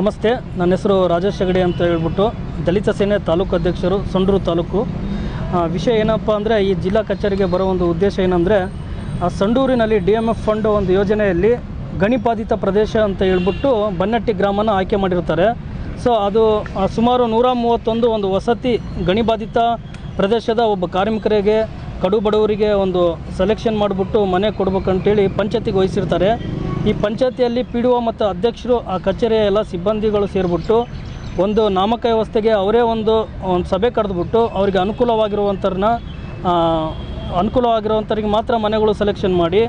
ನಮಸ್ತೆ, ನನ್ನ ಹೆಸರು ರಾಜೇಶ್ ಹೆಗಡೆ ಅಂತ ಹೇಳ್ಬಿಟ್ಟು ದಲಿತ ಸೇನೆ ತಾಲೂಕು ಅಧ್ಯಕ್ಷರು, ಸಂಡೂರು ತಾಲೂಕು. ವಿಷಯ ಏನಪ್ಪ ಅಂದರೆ, ಈ ಜಿಲ್ಲಾ ಕಚೇರಿಗೆ ಬರೋ ಒಂದು ಉದ್ದೇಶ ಏನಂದರೆ, ಸಂಡೂರಿನಲ್ಲಿ DMF ಫಂಡ್ ಒಂದು ಯೋಜನೆಯಲ್ಲಿ ಗಣಿಬಾಧಿತ ಪ್ರದೇಶ ಅಂತ ಹೇಳ್ಬಿಟ್ಟು ಬನ್ನಟ್ಟಿ ಗ್ರಾಮನ ಆಯ್ಕೆ ಮಾಡಿರ್ತಾರೆ. ಸೊ ಅದು ಸುಮಾರು 131 ಒಂದು ವಸತಿ ಗಣಿಬಾಧಿತ ಪ್ರದೇಶದ ಒಬ್ಬ ಕಾರ್ಮಿಕರಿಗೆ, ಕಡು ಬಡವರಿಗೆ ಒಂದು ಸೆಲೆಕ್ಷನ್ ಮಾಡಿಬಿಟ್ಟು ಮನೆ ಕೊಡ್ಬೇಕಂತೇಳಿ ಪಂಚಾಯತಿಗೆ ವಹಿಸಿರ್ತಾರೆ. ಈ ಪಂಚಾಯತಿಯಲ್ಲಿ PDO ಮತ್ತು ಅಧ್ಯಕ್ಷರು, ಆ ಕಚೇರಿಯ ಎಲ್ಲ ಸಿಬ್ಬಂದಿಗಳು ಸೇರಿಬಿಟ್ಟು ಒಂದು ನಾಮಕ ವ್ಯವಸ್ಥೆಗೆ ಅವರೇ ಒಂದು ಸಭೆ ಕರೆದುಬಿಟ್ಟು ಅವರಿಗೆ ಅನುಕೂಲವಾಗಿರುವಂಥವ್ರಿಗೆ ಮಾತ್ರ ಮನೆಗಳು ಸೆಲೆಕ್ಷನ್ ಮಾಡಿ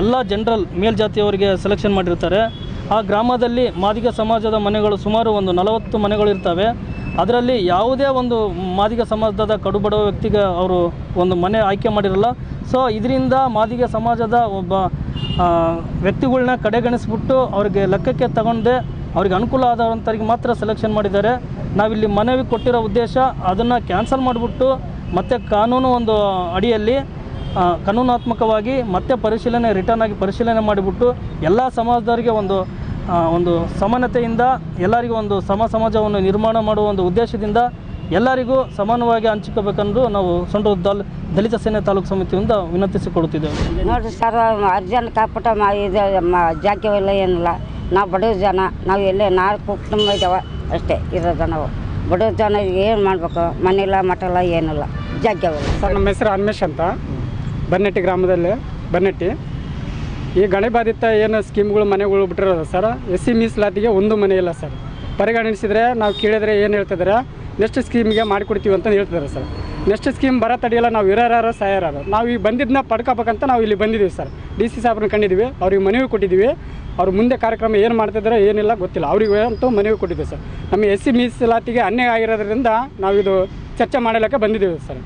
ಎಲ್ಲ ಜನರಲ್ ಮೇಲ್ಜಾತಿಯವರಿಗೆ ಸೆಲೆಕ್ಷನ್ ಮಾಡಿರ್ತಾರೆ. ಆ ಗ್ರಾಮದಲ್ಲಿ ಮಾದಿಗ ಸಮಾಜದ ಮನೆಗಳು ಸುಮಾರು ಒಂದು 40 ಮನೆಗಳು ಇರ್ತವೆ. ಅದರಲ್ಲಿ ಯಾವುದೇ ಒಂದು ಮಾದಿಗ ಸಮಾಜದ ಕಡುಬಡವ ವ್ಯಕ್ತಿಗೆ ಅವರು ಒಂದು ಮನೆ ಆಯ್ಕೆ ಮಾಡಿರಲ್ಲ. ಸೊ ಇದರಿಂದ ಮಾದಿಗ ಸಮಾಜದ ಒಬ್ಬ ವ್ಯಕ್ತಿಗಳನ್ನ ಕಡೆಗಣಿಸ್ಬಿಟ್ಟು ಅವ್ರಿಗೆ ಲೆಕ್ಕಕ್ಕೆ ತಗೊಂಡೆ ಅವ್ರಿಗೆ ಅನುಕೂಲ ಆದವಂಥವ್ರಿಗೆ ಮಾತ್ರ ಸೆಲೆಕ್ಷನ್ ಮಾಡಿದ್ದಾರೆ. ನಾವಿಲ್ಲಿ ಮನವಿ ಕೊಟ್ಟಿರೋ ಉದ್ದೇಶ ಅದನ್ನು ಕ್ಯಾನ್ಸಲ್ ಮಾಡಿಬಿಟ್ಟು ಮತ್ತೆ ಕಾನೂನು ಒಂದು ಅಡಿಯಲ್ಲಿ ಕಾನೂನಾತ್ಮಕವಾಗಿ ಮತ್ತೆ ರಿಟರ್ನ್ ಆಗಿ ಪರಿಶೀಲನೆ ಮಾಡಿಬಿಟ್ಟು ಎಲ್ಲ ಸಮಾಜದವರಿಗೆ ಒಂದು ಸಮಾನತೆಯಿಂದ ಎಲ್ಲರಿಗೂ ಒಂದು ಸಮಾಜವನ್ನು ನಿರ್ಮಾಣ ಮಾಡುವ ಒಂದು ಉದ್ದೇಶದಿಂದ ಎಲ್ಲರಿಗೂ ಸಮಾನವಾಗಿ ಹಂಚಿಕೋಬೇಕೆಂದು ನಾವು ಸಂಡೂರು ದಲಿತ ಸೇನೆ ತಾಲೂಕು ಸಮಿತಿಯಿಂದ ವಿನಂತಿಸಿಕೊಡುತ್ತಿದ್ದೇವೆ. ನೋಡಿರಿ ಸರ್, ಅರ್ಜೆಂಟ್ ಕಾಪಟ ಜಾಗ್ಯವಿಲ್ಲ, ಏನಿಲ್ಲ. ನಾವು ಬಡವ್ರ ಜನ, ನಾವು ಎಲ್ಲೇ 4 ಕುಟುಂಬ ಇದ್ದಾವೆ ಅಷ್ಟೇ ಇರೋದು. ನಾವು ಬಡವ್ರ ಜನ ಏನು ಮಾಡಬೇಕು? ಮನೆ ಇಲ್ಲ, ಮಠ ಇಲ್ಲ, ಏನಿಲ್ಲ, ಜಾಗ್ಯವಿಲ್ಲ. ಸರ್, ನಮ್ಮ ಹೆಸರು ಅನ್ಮೇಶ್ ಅಂತ, ಬನ್ನಟ್ಟಿ ಗ್ರಾಮದಲ್ಲಿ ಬನ್ನಟ್ಟಿ. ಈ ಗಣಿಬಾಧಿತ ಏನು ಸ್ಕೀಮ್ಗಳು ಮನೆಗಳು ಬಿಟ್ಟಿರೋದು ಸರ್, SC ಮೀಸಲಾತಿಗೆ ಒಂದು ಮನೆ ಇಲ್ಲ ಸರ್. ಪರಿಗಣಿಸಿದರೆ ನಾವು ಕೇಳಿದರೆ ಏನು ಹೇಳ್ತಿದ್ದಾರೆ, ನೆಕ್ಸ್ಟ್ ಸ್ಕೀಮ್ಗೆ ಮಾಡಿಕೊಡ್ತೀವಿ ಅಂತ ಹೇಳ್ತಿದ್ದಾರೆ ಸರ್. ನೆಕ್ಸ್ಟ್ ಸ್ಕೀಮ್ ಬರೋ ತಡೆಯಲ್ಲ, ನಾವು ಇರೋರು ಸಾಯಾರು. ನಾವು ಈಗ ಬಂದಿದ್ದನ್ನ ಪಡ್ಕೋಬೇಕಂತ ನಾವು ಇಲ್ಲಿ ಬಂದಿದ್ದೀವಿ ಸರ್. DC ಸಾಹೇಬ್ರನ್ನ ಕಂಡಿದ್ದೀವಿ, ಅವ್ರಿಗೆ ಮನವಿ ಕೊಟ್ಟಿದ್ದೀವಿ. ಅವ್ರು ಮುಂದೆ ಕಾರ್ಯಕ್ರಮ ಏನು ಮಾಡ್ತಿದ್ದಾರೆ ಏನಿಲ್ಲ ಗೊತ್ತಿಲ್ಲ, ಅವ್ರಿಗೆ ಅಂತೂ ಮನವಿ ಕೊಟ್ಟಿದ್ದೀವಿ ಸರ್. ನಮ್ಮ SC ಮೀಸಲಾತಿಗೆ ಅನ್ಯಾಯ ಆಗಿರೋದ್ರಿಂದ ನಾವು ಇದು ಚರ್ಚೆ ಮಾಡಲಿಕ್ಕೆ ಬಂದಿದ್ದೀವಿ ಸರ್.